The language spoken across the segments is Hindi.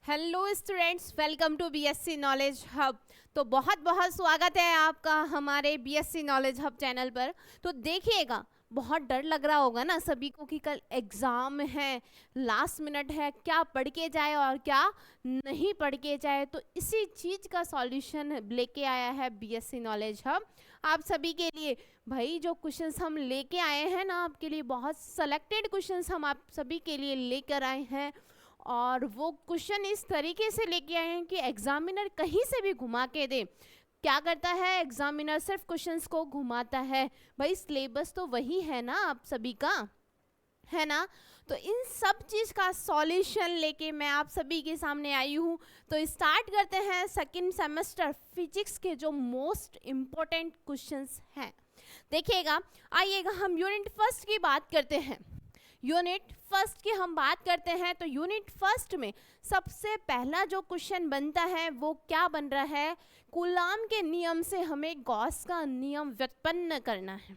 Hello students, welcome to BSc knowledge hub. तो बहुत बहुत स्वागत है आपका हमारे बीएससी नॉलेज हब चैनल पर। तो देखिएगा, बहुत डर लग रहा होगा ना सभी को कि कल एग्ज़ाम है, लास्ट मिनट है, क्या पढ़ के जाए और क्या नहीं पढ़ के जाए। तो इसी चीज़ का सॉल्यूशन लेके आया है बीएससी नॉलेज हब आप सभी के लिए। भाई जो क्वेश्चंस हम लेके आए हैं ना, आपके लिए बहुत सेलेक्टेड क्वेश्चंस हम आप सभी के लिए लेकर आए हैं, और वो क्वेश्चन इस तरीके से लेके आए हैं कि एग्जामिनर कहीं से भी घुमा के दे। क्या करता है एग्जामिनर? सिर्फ क्वेश्चंस को घुमाता है। भाई सिलेबस तो वही है ना आप सभी का, है ना? तो इन सब चीज़ का सॉल्यूशन लेके मैं आप सभी के सामने आई हूँ। तो स्टार्ट करते हैं सेकंड सेमेस्टर फिजिक्स के जो मोस्ट इम्पोर्टेंट क्वेश्चंस हैं। देखिएगा, आइएगा हम यूनिट फर्स्ट की बात करते हैं। यूनिट फर्स्ट की हम बात करते हैं तो यूनिट फर्स्ट में सबसे पहला जो क्वेश्चन बनता है वो क्या बन रहा है? कूलाम के नियम से हमें गॉस का नियम व्युत्पन्न करना है।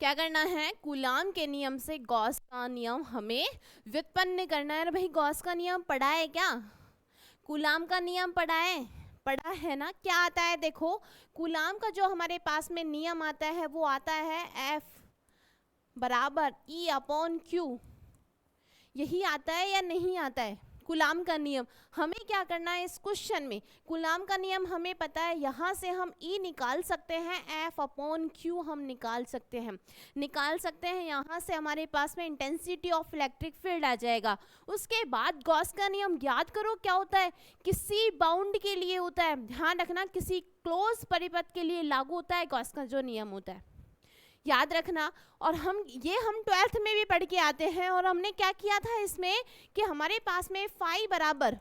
क्या करना है? कूलाम के नियम से गॉस का नियम हमें व्युत्पन्न करना है। भाई गॉस का नियम पढ़ा है क्या? कूलाम का नियम पढ़ा है ना? क्या आता है देखो, कूलाम का जो हमारे पास में नियम आता है वो आता है F बराबर E अपॉन Q। यही आता है या नहीं आता है कूलाम का नियम? हमें क्या करना है इस क्वेश्चन में? कूलाम का नियम हमें पता है, यहाँ से हम E निकाल सकते हैं, F अपॉन Q हम निकाल सकते हैं। यहाँ से हमारे पास में इंटेंसिटी ऑफ इलेक्ट्रिक फील्ड आ जाएगा। उसके बाद गॉस का नियम याद करो क्या होता है? किसी बाउंड के लिए होता है, ध्यान रखना, किसी क्लोज परिपथ के लिए लागू होता है गॉस का जो नियम होता है, याद रखना। और हम 12th में भी पढ़ के आते हैं। और हमने क्या किया था इसमें कि हमारे पास में फाई बराबर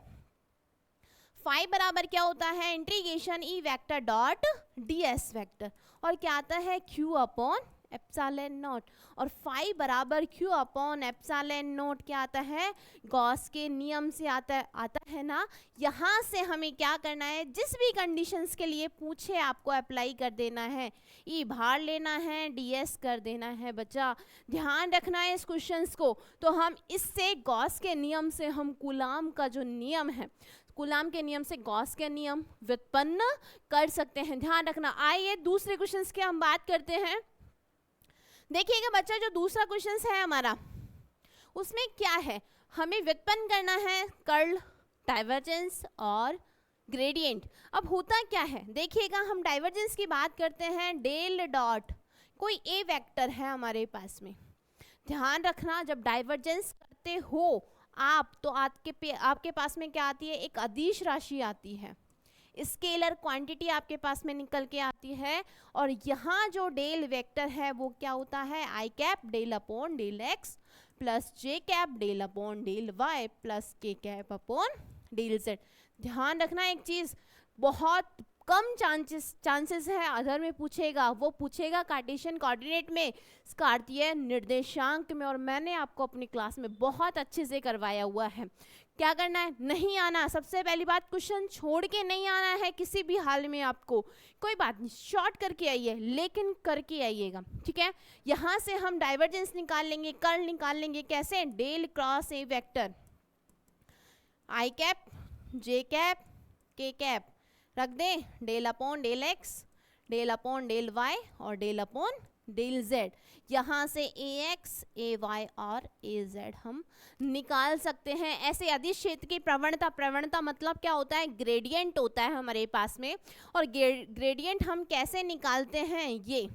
क्या होता है? Integration E vector dot ds vector, और क्या आता है? q upon epsilon not. और फाई बराबर q अपॉन एप्सिलॉन नॉट क्या आता है? गॉस के नियम से आता है ना। यहाँ से हमें क्या करना है? जिस भी कंडीशंस के लिए पूछे आपको अप्लाई कर देना है। ई बाहर लेना है, ds कर देना है बच्चा। ध्यान रखना है इस क्वेश्चंस को। तो हम इससे गॉस के नियम से हम कूलाम का जो नियम है, कूलाम के नियम से गॉस के नियम व्युत्पन्न कर सकते हैं। ध्यान रखना। आइए दूसरे क्वेश्चंस की हम बात करते हैं। देखिएगा बच्चा, जो दूसरा क्वेश्चन है हमारा, उसमें क्या है? हमें व्युत्पन्न करना है कर्ल, डाइवर्जेंस और ग्रेडियंट। अब होता क्या है देखिएगा, हम डाइवर्जेंस की बात करते हैं, डेल डॉट कोई ए वेक्टर है हमारे पास में। ध्यान रखना, जब डाइवर्जेंस करते हो आप तो आपके पास में क्या आती है? एक अदिश राशि आती है, स्केलर क्वांटिटी आपके पास में निकल के आती है। और यहाँ जो डेल वेक्टर है वो क्या होता है? I cap del upon del x plus j cap del upon del y plus k cap upon del z. ध्यान रखना एक चीज़, बहुत कम चांसेस है अदर में पूछेगा, वो पूछेगा कार्टेशियन कोऑर्डिनेट में, कार्तीय निर्देशांक में। और मैंने आपको अपनी क्लास में बहुत अच्छे से करवाया हुआ है। क्या करना है? नहीं आना। सबसे पहली बात, क्वेश्चन छोड़ के नहीं आना है किसी भी हाल में आपको। कोई बात नहीं, शॉर्ट करके आइए लेकिन करके आइएगा, ठीक है? यहाँ से हम डाइवर्जेंस निकाल लेंगे, कर्ल निकाल लेंगे। कैसे? Del cross a vector, i cap j cap k cap रख दें, del upon del x, del upon del y और डेल अपॉन डेल जेड। यहाँ से ए एक्स, ए वाई और ए जेड हम निकाल सकते हैं। ऐसे अदिश क्षेत्र की प्रवणता मतलब क्या होता है? ग्रेडियंट होता है हमारे पास में। और ग्रेडियंट हम कैसे निकालते हैं? ये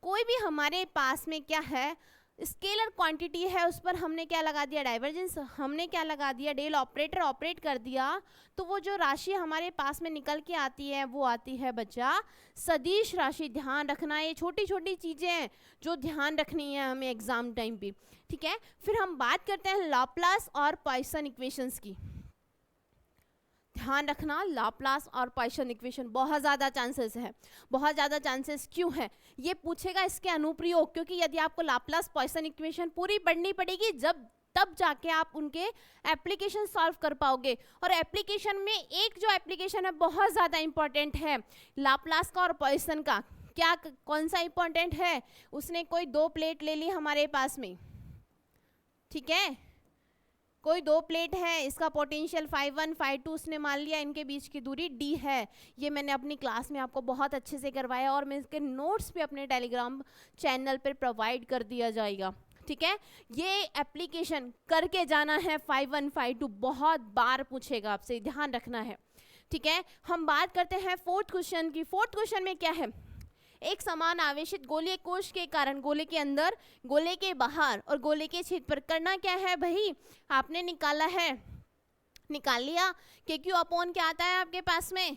कोई भी हमारे पास में क्या है, स्केलर क्वांटिटी है, उस पर हमने क्या लगा दिया? डाइवर्जेंस। हमने क्या लगा दिया? डेल ऑपरेटर ऑपरेट कर दिया, तो वो जो राशि हमारे पास में निकल के आती है वो आती है बच्चा सदिश राशि। ध्यान रखना, ये छोटी छोटी चीज़ें हैं जो ध्यान रखनी है हमें एग्जाम टाइम पे, ठीक है? फिर हम बात करते हैं लाप्लास और पॉइसन इक्वेशंस की। ध्यान रखना, लाप्लास और पॉइसन इक्वेशन बहुत ज़्यादा चांसेस है। बहुत ज़्यादा चांसेस क्यों है? ये पूछेगा इसके अनुप्रयोग, क्योंकि यदि आपको लाप्लास पॉइसन इक्वेशन पूरी पढ़नी पड़ेगी, तब जाके आप उनके एप्लीकेशन सॉल्व कर पाओगे। और एप्लीकेशन में एक जो एप्लीकेशन है बहुत ज़्यादा इंपॉर्टेंट है लाप्लास का और पॉइसन का। क्या, कौन सा इंपॉर्टेंट है? उसने कोई 2 प्लेट ले ली हमारे पास में, ठीक है? कोई दो प्लेट है, इसका पोटेंशियल phi1 phi2 उसने मान लिया, इनके बीच की दूरी d है। ये मैंने अपनी क्लास में आपको बहुत अच्छे से करवाया और मैं इसके नोट्स भी अपने टेलीग्राम चैनल पर प्रोवाइड कर दिया जाएगा, ठीक है। ये एप्लीकेशन करके जाना है, phi1 phi2 बहुत बार पूछेगा आपसे, ध्यान रखना है, ठीक है। हम बात करते हैं फोर्थ क्वेश्चन की। फोर्थ क्वेश्चन में क्या है, एक समान आवेशित गोलीय कोश के कारण गोले के अंदर, गोले के बाहर और गोले के छेद पर करना क्या है भाई, आपने निकाला है, निकाल लिया। के क्यू अपॉन क्या आता है आपके पास में,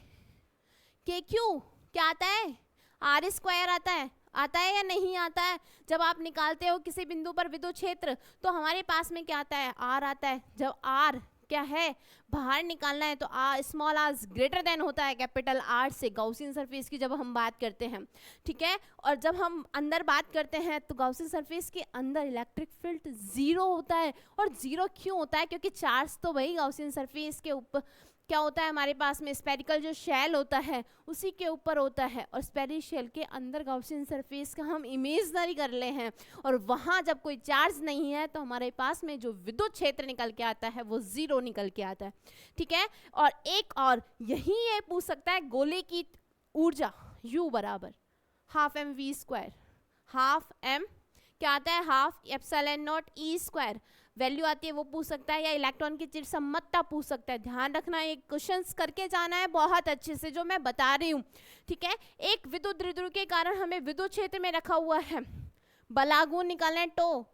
के क्यू क्या आता है, आर स्क्वायर आता है, आता है या नहीं आता है। जब आप निकालते हो किसी बिंदु पर विद्युत क्षेत्र तो हमारे पास में क्या आता है, आर आता है। जब आर क्या है, बाहर निकालना है तो r small r greater than होता है कैपिटल आर से, गॉसियन सरफेस की जब हम बात करते हैं, ठीक है। और जब हम अंदर बात करते हैं तो गॉसियन सरफेस के अंदर इलेक्ट्रिक फील्ड जीरो होता है। और जीरो क्यों होता है, क्योंकि चार्ज तो वही गॉसियन सरफेस के ऊपर क्या होता है, हमारे पास में स्पेरिकल जो शेल होता है उसी के ऊपर होता है, और स्पेरिकल शेल के अंदर गॉसियन सरफेस का हम इमेजनरी कर ले हैं, और वहाँ जब कोई चार्ज नहीं है तो हमारे पास में जो विद्युत क्षेत्र निकल के आता है वो जीरो निकल के आता है, ठीक है। और एक और यही ये पूछ सकता है, गोले की ऊर्जा U बराबर half m v square, half m क्या आता है, half epsilon naught e square value आती है, वो पूछ सकता है, या इलेक्ट्रॉन की चिर सम्मतता पूछ सकता है। ध्यान रखना, ये क्वेश्चंस करके जाना है बहुत अच्छे से जो मैं बता रही हूँ, ठीक है। एक विद्युत द्विध्रुव के कारण हमें विद्युत क्षेत्र में रखा हुआ है, बलागुण निकालना है,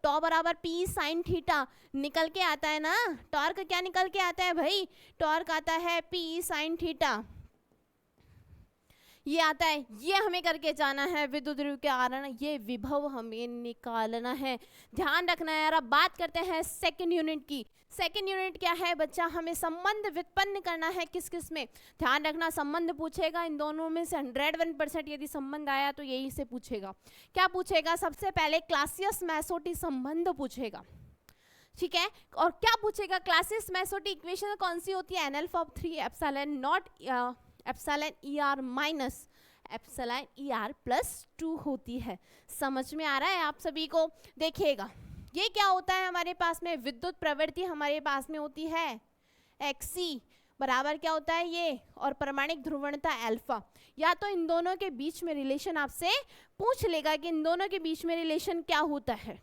टॉ बराबर पी साइन थीटा निकल के आता है ना, टॉर्क क्या निकल के आता है भाई, टॉर्क आता है पी साइन थीटा, ये आता है, ये हमें करके जाना है विद्युत ध्रुव के कारण, ये विभव हमें निकालना है, ध्यान रखना है यार। अब बात करते हैं सेकंड यूनिट की। सेकंड यूनिट क्या है बच्चा, हमें संबंध व्युत्पन्न करना है, किस किस में, ध्यान रखना, संबंध पूछेगा इन दोनों में से 101% यदि संबंध आया तो यही से पूछेगा। क्या पूछेगा, सबसे पहले क्लासियस मैसोटी संबंध पूछेगा, ठीक है। और क्या पूछेगा, क्लासियस मैसोटी इक्वेशन कौन सी होती है, NL/3 epsilon not epsilon ER minus epsilon ER plus 2 होती है। समझ में आ रहा है आप सभी को। देखिएगा ये क्या होता है, हमारे पास में विद्युत प्रवृत्ति हमारे पास में होती है XC बराबर क्या होता है ये, और परमाणिक ध्रुवणता अल्फा। या तो इन दोनों के बीच में रिलेशन आपसे पूछ लेगा कि इन दोनों के बीच में रिलेशन क्या होता है,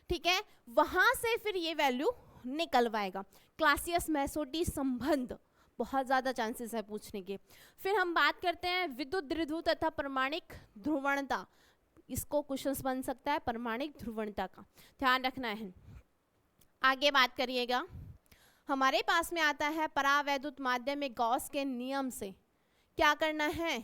ठीक है, वहां से फिर ये वैल्यू निकलवाएगा। क्लासियस मैसोटी संबंध बहुत ज्यादा चांसेस है पूछने के। फिर हम बात करते हैं विद्युत द्विध्रुव तथा परमाणिक ध्रुवणता, इसको क्वेश्चंस बन सकता है परमाणिक ध्रुवणता का, ध्यान रखना है। आगे बात करिएगा, हमारे पास में आता है परावैद्युत माध्यम में गॉस के नियम से क्या करना है,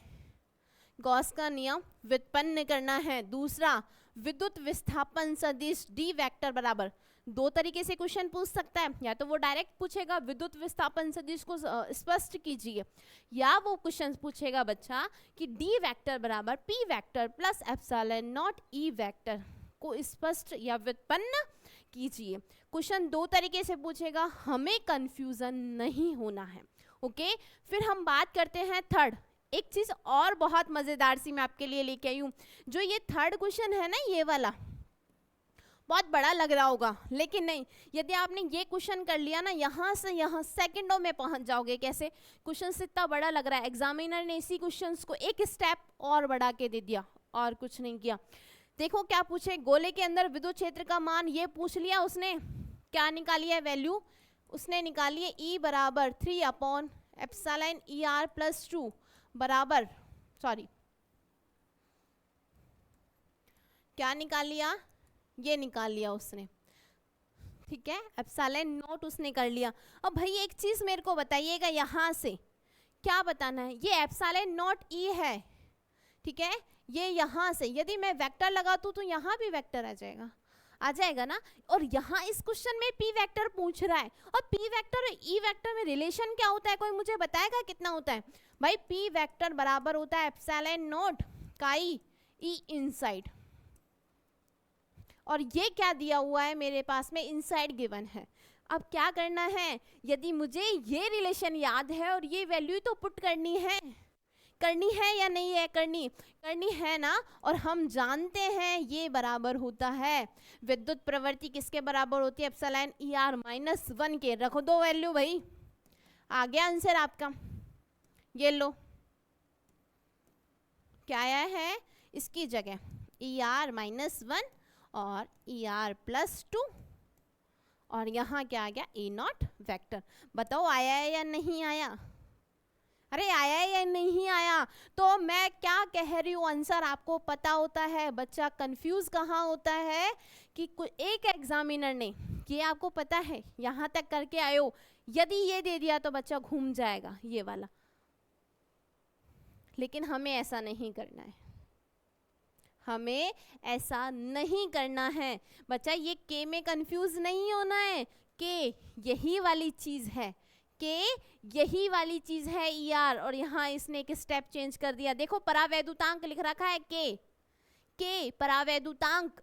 गॉस का नियम व्युत्पन्न करना है। दूसरा, विद्युत विस्थापन सदिश D वेक्टर बराबर, दो तरीके से क्वेश्चन पूछ सकता है, या तो वो डायरेक्ट पूछेगा विद्युत विस्थापन सदिश को स्पष्ट कीजिए, या वो क्वेश्चन पूछेगा बच्चा कि D वेक्टर बराबर P vector plus epsilon not E vector को स्पष्ट या व्युत्पन्न कीजिए। क्वेश्चन दो तरीके से पूछेगा, हमें कंफ्यूजन नहीं होना है, ओके। फिर हम बात करते हैं थर्ड, एक चीज और बहुत मजेदार सी मैं आपके लिए लेके आई हूँ। जो ये थर्ड क्वेश्चन है ना, ये वाला बहुत बड़ा लग रहा होगा, लेकिन नहीं, यदि आपने ये क्वेश्चन कर लिया ना, यहाँ से यहाँ सेकंडों में पहुंच जाओगे। कैसे, क्वेश्चन इतना बड़ा लग रहा है, एग्जामिनर ने इसी क्वेश्चन को एक स्टेप और बढ़ा के दे दिया और कुछ नहीं किया। देखो क्या पूछे, गोले के अंदर विद्युत क्षेत्र का मान ये पूछ लिया उसने, क्या निकाली है वैल्यू, उसने निकाली है E बराबर 3 अपॉन एप्सिलॉन ER प्लस 2 बराबर, सॉरी क्या निकाल लिया, ये निकाल लिया उसने, ठीक है, एप्सिलॉन नॉट उसने कर लिया। अब भाई एक चीज मेरे को बताइएगा, यहाँ से क्या बताना है, ये एप्सिलॉन नॉट E है, ठीक है, ये यहाँ से यदि मैं वेक्टर लगातू तो यहाँ भी वेक्टर आ जाएगा ना। और यहाँ इस क्वेश्चन में P वेक्टर पूछ रहा है, और P वेक्टर और E वेक्टर में रिलेशन क्या होता है, कोई मुझे बताएगा कितना होता है भाई। P वेक्टर बराबर होता है एप्सिलॉन नॉट काई E इनसाइड, और ये क्या दिया हुआ है मेरे पास में, इनसाइड गिवन है। अब क्या करना है, यदि मुझे ये रिलेशन याद है और ये वैल्यू तो पुट करनी है, करनी है या नहीं है? करनी है ना। और हम जानते हैं ये बराबर होता है विद्युत प्रवृत्ति किसके बराबर होती है? एप्सिलॉन ER -1 के। रखो दो वैल्यू भाई, आ गया आंसर आपका। ये लो, क्या आया है इसकी जगह? ER -1 और ER +2, और यहाँ क्या आ गया? A0 vector. बताओ आया है या नहीं आया? अरे आया है या नहीं आया? तो मैं क्या कह रही हूँ, आंसर आपको पता होता है। बच्चा कंफ्यूज कहाँ होता है कि एक एग्जामिनर ने, ये आपको पता है यहाँ तक करके आए हो, यदि ये दे दिया तो बच्चा घूम जाएगा ये वाला। लेकिन हमें ऐसा नहीं करना है, हमें ऐसा नहीं करना है बच्चा। ये के में कंफ्यूज नहीं होना है, के यही वाली चीज है, के यही वाली चीज है ER, और यहाँ इसने एक स्टेप चेंज कर दिया। देखो परावैद्युतांक लिख रखा है के परावैद्युतांक।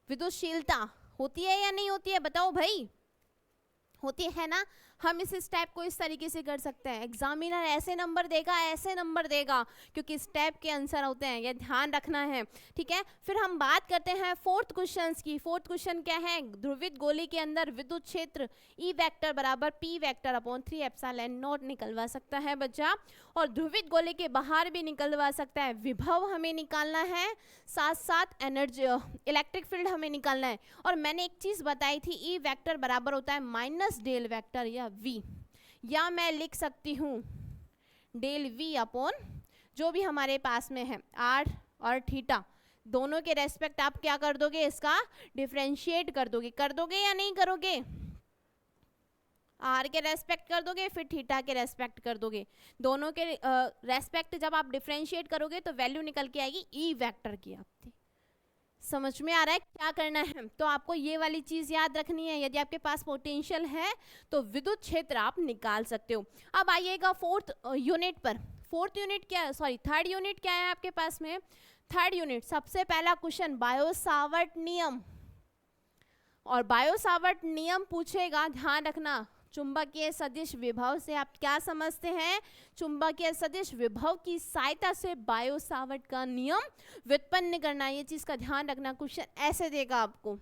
विद्युतशीलता होती है या नहीं होती है? बताओ भाई, होती है ना। हम इस स्टेप को इस तरीके से कर सकते हैं। एग्जामिनर ऐसे नंबर देगा क्योंकि स्टेप के आंसर होते हैं, ये ध्यान रखना है, ठीक है। फिर हम बात करते हैं फोर्थ क्वेश्चन की। फोर्थ क्वेश्चन क्या है? ध्रुवित गोले के अंदर विद्युत क्षेत्र E वेक्टर बराबर P vector upon 3 epsilon not निकलवा सकता है बच्चा, और ध्रुवित गोले के बाहर भी निकलवा सकता है। विभव हमें निकालना है, साथ साथ एनर्जी इलेक्ट्रिक फील्ड हमें निकालना है। और मैंने एक चीज बताई थी, E वेक्टर बराबर होता है माइनस डेल वेक्टर या V, या मैं लिख सकती हूँ डेल V अपॉन जो भी हमारे पास में है R और थीटा, दोनों के रेस्पेक्ट आप क्या कर दोगे? इसका डिफरेंशिएट कर दोगे या नहीं करोगे? R के रेस्पेक्ट कर दोगे, फिर थीटा के रेस्पेक्ट कर दोगे। दोनों के रेस्पेक्ट जब आप डिफरेंशिएट करोगे तो वैल्यू निकल के आएगी E वेक्टर की आपकी। समझ में आ रहा है क्या करना है? तो आपको ये वाली चीज याद रखनी है। यदि आपके पास पोटेंशियल है तो विद्युत क्षेत्र आप निकाल सकते हो। अब आइएगा फोर्थ यूनिट पर। फोर्थ यूनिट क्या है, सॉरी थर्ड यूनिट क्या है आपके पास में? थर्ड यूनिट सबसे पहला क्वेश्चन बायो-सावर्ट नियम, और बायो-सावर्ट नियम पूछेगा, ध्यान रखना। चुंबकीय सदिश विभव से आप क्या समझते हैं? चुंबकीय सदिश विभव की सहायता से बायो-सावर्ट का नियम व्युत्पन्न करना, ये चीज का ध्यान रखना। क्वेश्चन ऐसे देगा आपको।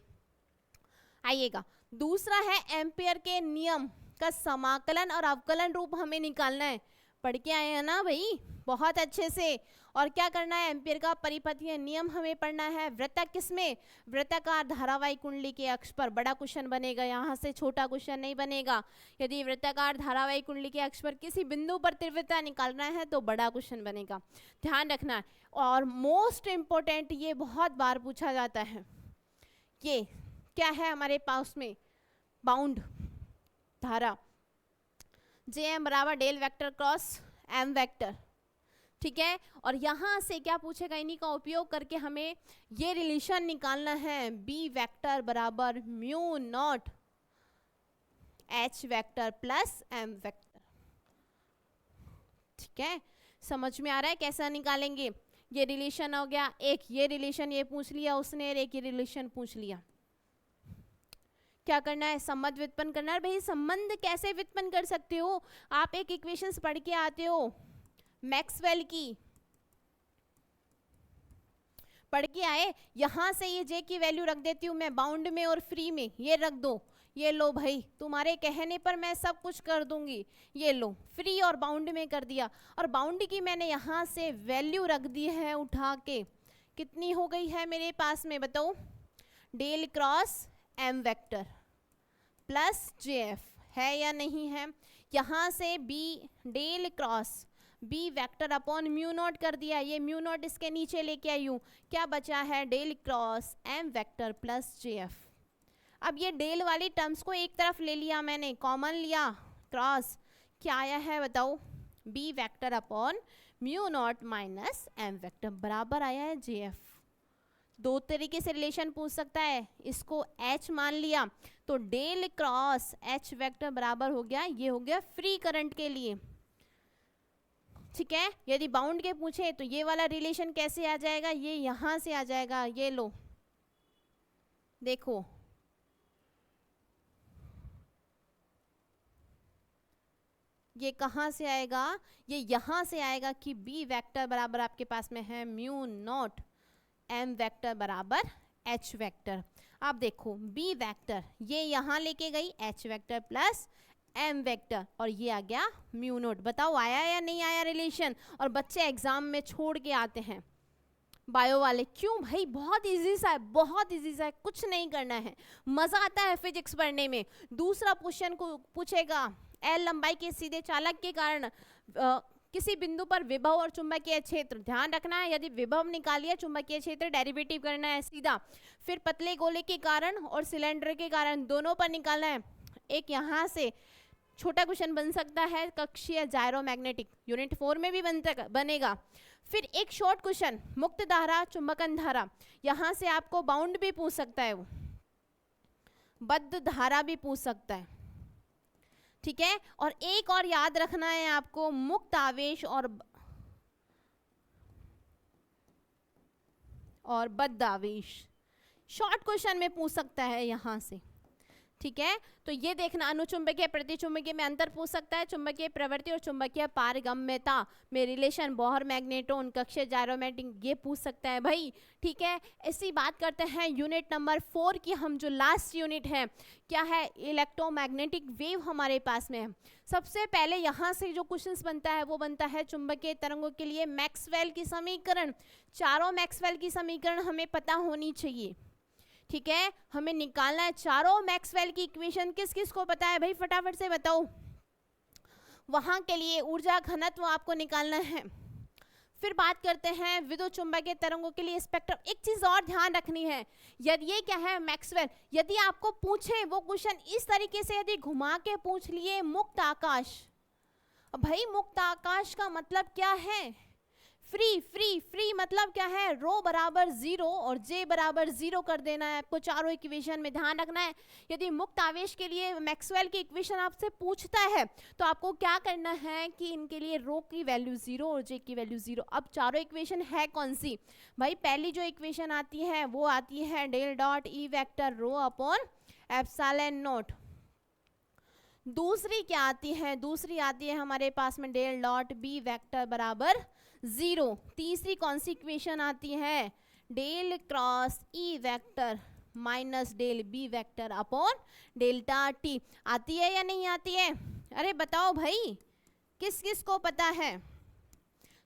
आइएगा, दूसरा है एम्पियर के नियम का समाकलन और अवकलन रूप हमें निकालना है। पढ़ के आए हैं ना भाई बहुत अच्छे से। और क्या करना है? एम्पियर का परिपथीय नियम हमें पढ़ना है। वृत्तक किसमें? वृत्ताकार धारावाही कुंडली के अक्ष पर। बड़ा क्वेश्चन बनेगा, यहाँ से छोटा क्वेश्चन नहीं बनेगा। यदि वृत्ताकार धारावाही कुंडली के अक्ष पर किसी बिंदु पर तीव्रता निकालना है तो बड़ा क्वेश्चन बनेगा, ध्यान रखना है। और मोस्ट इंपोर्टेंट, ये बहुत बार पूछा जाता है, ये क्या है हमारे पास में? बाउंड धारा JM बराबर del vector cross M vector, ठीक है। और यहाँ से क्या पूछेगा? इन्हीं का उपयोग करके हमें ये रिलेशन निकालना है, B वेक्टर बराबर mu naught H vector plus M vector, ठीक है। समझ में आ रहा है कैसा निकालेंगे? ये रिलेशन हो गया एक, ये रिलेशन ये पूछ लिया उसने, और एक ये रिलेशन पूछ लिया। क्या करना है? संबंध व्युत्पन्न करना है। भाई संबंध कैसे व्युत्पन्न कर सकते हो? आप एक इक्वेशंस पढ़ के आते हो मैक्सवेल की, पढ़ के आए। यहां से ये J की वैल्यू रख देती हूँ मैं बाउंड में और फ्री में, ये रख दो। ये लो भाई, तुम्हारे कहने पर मैं सब कुछ कर दूंगी। ये लो, फ्री और बाउंड में कर दिया, और बाउंड की मैंने यहाँ से वैल्यू रख दी है उठा के। कितनी हो गई है मेरे पास में? बताओ। Del cross M vector plus JF है या नहीं है? यहाँ से B del cross B vector upon mu naught कर दिया, ये म्यू नॉट इसके नीचे लेके आई हूँ। क्या बचा है? Del cross M vector plus JF। अब ये डेल वाली टर्म्स को एक तरफ ले लिया मैंने, कॉमन लिया, क्रॉस क्या आया है बताओ? B vector upon mu not minus M vector बराबर आया है JF। दो तरीके से रिलेशन पूछ सकता है, इसको H मान लिया तो डेल क्रॉस H वेक्टर बराबर हो गया, ये हो गया फ्री करंट के लिए, ठीक है। यदि बाउंड के पूछे तो ये वाला रिलेशन कैसे आ जाएगा? ये यहां से आ जाएगा, ये लो देखो, ये कहाँ से आएगा, ये यहाँ से आएगा कि बी वेक्टर बराबर आपके पास में है म्यू नॉट एम वेक्टर बराबर एच वेक्टर। आप देखो बी वेक्टर ये यहाँ लेके गई h vector plus m vector और ये आ गया म्यू नॉट। बताओ आया या नहीं आया रिलेशन? और बच्चे एग्जाम में छोड़ के आते हैं बायो वाले, क्यों भाई? बहुत इजी सा है, बहुत इजी सा है, कुछ नहीं करना है, मजा आता है फिजिक्स पढ़ने में। दूसरा क्वेश्चन को पूछेगा एल लंबाई के सीधे चालक के कारण किसी बिंदु पर विभव और चुंबकीय क्षेत्र, ध्यान रखना है यदि विभव निकालिए चुंबकीय क्षेत्र डेरिवेटिव करना है सीधा। फिर पतले गोले के कारण और सिलेंडर के कारण दोनों पर निकालना है। एक यहाँ से छोटा क्वेश्चन बन सकता है कक्षीय जायरोमैग्नेटिक, यूनिट 4 में भी बनेगा। फिर एक शॉर्ट क्वेश्चन मुक्त धारा चुंबकन धारा, यहाँ से आपको बाउंड भी पूछ सकता है, वो बद्ध धारा भी पूछ सकता है, ठीक है। और एक और याद रखना है आपको, मुक्त आवेश और बद्ध आवेश शॉर्ट क्वेश्चन में पूछ सकता है यहाँ से, ठीक है। तो ये देखना, अनुचुंबकीय प्रतिचुंबकीय में अंतर पूछ सकता है, चुंबकीय प्रवृत्ति और चुंबकीय पारगम्यता में रिलेशन, बोहर मैग्नेटोन, कक्षीय जायरोमैग्नेटिक, ये पूछ सकता है भाई, ठीक है। इसी बात करते हैं यूनिट नंबर 4 की, हम जो लास्ट यूनिट है क्या है, इलेक्ट्रोमैग्नेटिक वेव हमारे पास में है। सबसे पहले यहाँ से जो क्वेश्चंस बनता है वो बनता है चुंबकीय तरंगों के लिए मैक्सवेल की समीकरण। चारों मैक्सवेल की समीकरण हमें पता होनी चाहिए, ठीक है। हमें निकालना है चारों मैक्सवेल की इक्वेशन। किस किस को पता है भाई, फटाफट से बताओ। वहां के लिए ऊर्जा घनत्व आपको निकालना है। फिर बात करते हैं विद्युत चुंबकीय तरंगों के लिए स्पेक्ट्रम। एक चीज और ध्यान रखनी है, यदि ये क्या है मैक्सवेल, यदि आपको पूछे वो क्वेश्चन इस तरीके से, यदि घुमा के पूछ लिए मुक्त आकाश, भाई मुक्त आकाश का मतलब क्या है, फ्री फ्री फ्री मतलब क्या है, रो बराबर 0 और जे बराबर 0 कर देना है आपको चारों इक्वेशन में। ध्यान रखना है यदि मुक्त आवेश के लिए मैक्सवेल की इक्वेशन आपसे पूछता है तो आपको क्या करना है कि इनके लिए रो की वैल्यू 0 और जे की वैल्यू 0। अब चारों इक्वेशन है कौन सी भाई, पहली जो इक्वेशन आती है वो आती है del dot e vector rho upon epsilon naught. दूसरी क्या आती है, दूसरी आती है हमारे पास में डेल डॉट बी वेक्टर बराबर 0। तीसरी कौन सी इक्वेशन आती है, del cross e vector minus del b vector upon delta t. आती है या नहीं आती है, अरे बताओ भाई, किस किस को पता है।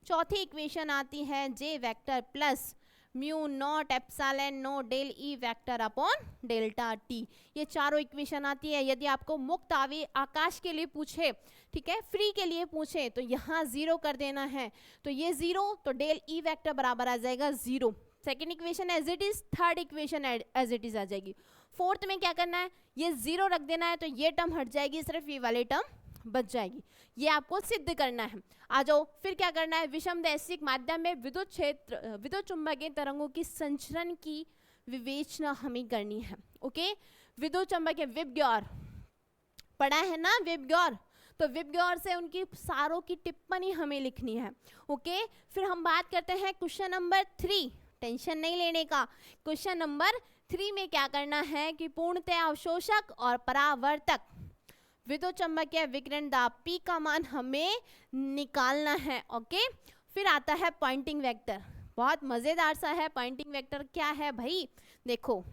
चौथी इक्वेशन आती है j vector plus mu nought epsilon nought del e vector upon delta t. ये चारों इक्वेशन आती है। यदि आपको मुक्त आकाश के लिए पूछे, ठीक है, फ्री के लिए पूछे तो यहाँ 0 कर देना है, तो ये 0, तो डेल ई वेक्टर बराबर आ जाएगा 0। Second equation as it is, third equation as it is आ जाएगी। फोर्थ में क्या करना है, ये 0 रख देना है, तो ये टर्म हट जाएगी, सिर्फ ये वाली टर्म बच जाएगी। ये आपको सिद्ध करना है। आ जाओ, फिर क्या करना है, विषमदैशिक माध्यम में विद्युत चुंबकीय तरंगों की संचरण की विवेचना हमें करनी है। ओके, विद्युत चुंबकीय विबग्योर पढ़ा है ना, विबग्योर, तो विबग्योर से उनकी सारों की टिप्पणी हमें लिखनी है। ओके, फिर हम बात करते हैं क्वेश्चन नंबर 3, टेंशन नहीं लेने का। क्वेश्चन नंबर 3 में क्या करना है कि पूर्णतः अवशोषक और परावर्तक विद्युत चुंबकीय विकिरण दाब P का मान हमें निकालना है। ओके, फिर आता है पॉइंटिंग वेक्टर, बहुत मजेदार सा है। पॉइंटिंग वेक्टर क्या है भाई, देखो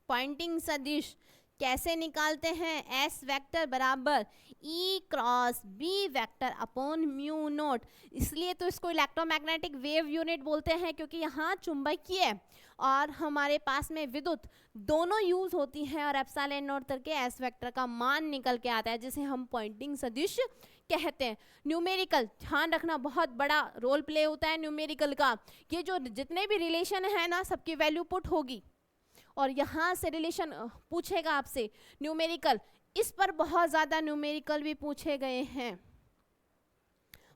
पॉइंटिंग सदिश कैसे निकालते हैं, एस वेक्टर बराबर e cross b vector upon mu nought. इसलिए तो इसको इलेक्ट्रोमैग्नेटिक वेव यूनिट बोलते हैं, क्योंकि यहाँ चुंबकीय और हमारे पास में विद्युत दोनों यूज होती हैं, और एप्सिलॉन नॉट करके एस वेक्टर का मान निकल के आता है, जिसे हम पॉइंटिंग सदिश कहते हैं। न्यूमेरिकल ध्यान रखना, बहुत बड़ा रोल प्ले होता है न्यूमेरिकल का। ये जो जितने भी रिलेशन है ना, सबकी वैल्यू पुट होगी और यहाँ से रिलेशन पूछेगा आपसे न्यूमेरिकल। इस पर बहुत ज़्यादा न्यूमेरिकल भी पूछे गए हैं,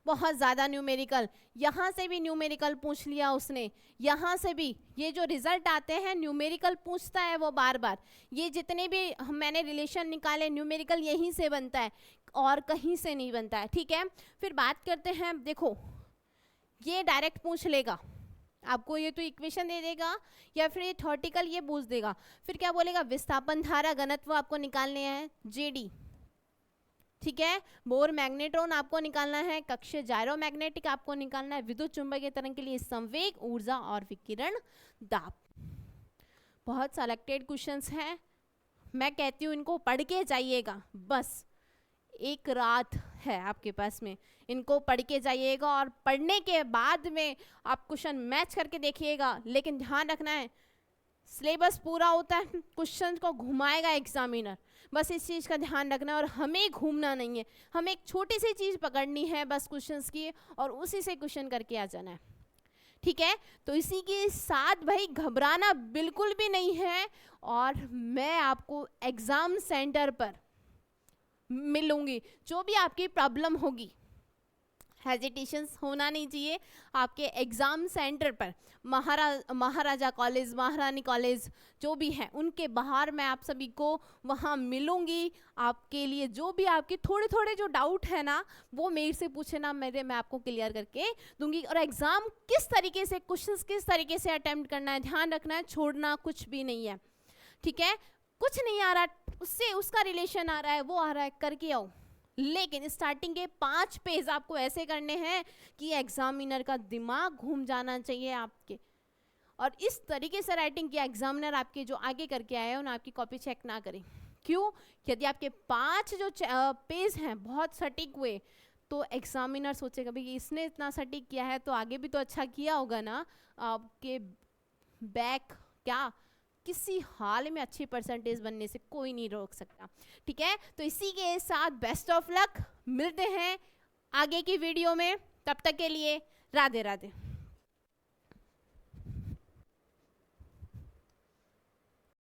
बहुत ज़्यादा न्यूमेरिकल। यहाँ से भी न्यूमेरिकल पूछ लिया उसने, यहाँ से भी। ये जो रिजल्ट आते हैं न्यूमेरिकल पूछता है वो बार बार। ये जितने भी मैंने रिलेशन निकाले न्यूमेरिकल यहीं से बनता है और कहीं से नहीं बनता है, ठीक है। फिर बात करते हैं, देखो ये डायरेक्ट पूछ लेगा आपको, ये तो इक्वेशन दे देगा या फिर ये थ्योरेटिकल ये पूछ देगा। फिर क्या बोलेगा, विस्थापन धारा घनत्व आपको निकालने हैं जेडी, ठीक है, बोर मैग्नेट्रॉन आपको निकालना है, कक्षीय जायरोमैग्नेटिक आपको निकालना है, विद्युत चुंबकीय तरंग के लिए संवेग, ऊर्जा और विकिरण दाब। बहुत सिलेक्टेड क्वेश्चंस हैं, मैं कहती हूँ इनको पढ़ के जाइएगा, बस एक रात है आपके पास में, इनको पढ़ के जाइएगा और पढ़ने के बाद में आप क्वेश्चन मैच करके देखिएगा। लेकिन ध्यान रखना है, सिलेबस पूरा होता है, क्वेश्चन को घुमाएगा एग्जामिनर, बस इस चीज़ का ध्यान रखना है। और हमें घूमना नहीं है, हमें एक छोटी सी चीज़ पकड़नी है बस क्वेश्चंस की, और उसी से क्वेश्चन करके आ जाना है, ठीक है। तो इसी के साथ भाई घबराना बिल्कुल भी नहीं है, और मैं आपको एग्ज़ाम सेंटर पर मिलूंगी। जो भी आपकी प्रॉब्लम होगी, हेजिटेशंस होना नहीं चाहिए, आपके एग्ज़ाम सेंटर पर महाराजा कॉलेज, महारानी कॉलेज जो भी हैं उनके बाहर मैं आप सभी को वहाँ मिलूंगी। आपके लिए जो भी आपके थोड़े थोड़े जो डाउट है ना, वो मेरे से पूछे ना, मैं आपको क्लियर करके दूंगी। और एग्ज़ाम किस तरीके से, क्वेश्चंस किस तरीके से अटेम्प्ट करना है, ध्यान रखना है, छोड़ना कुछ भी नहीं है, ठीक है। कुछ नहीं आ रहा, उससे उसका रिलेशन आ रहा है, वो आ रहा है, करके आओ। लेकिन स्टार्टिंग के 5 पेज आपको ऐसे करने हैं कि एग्जामिनर का दिमाग घूम जाना चाहिए आपके, और इस तरीके से राइटिंग किया एग्जामिनर आपके जो आगे करके आए उन्हें आपकी कॉपी चेक ना करें। क्यों? यदि आपके 5 जो पेज हैं बहुत सटीक हुए, तो एग्जामिनर सोचेगा भाई इसने इतना सटीक किया है तो आगे भी तो अच्छा किया होगा ना। आपके बैक क्या किसी हाल में अच्छी परसेंटेज बनने से कोई नहीं रोक सकता, ठीक है। तो इसी के साथ बेस्ट ऑफ लक, मिलते हैं आगे की वीडियो में, तब तक के लिए राधे राधे।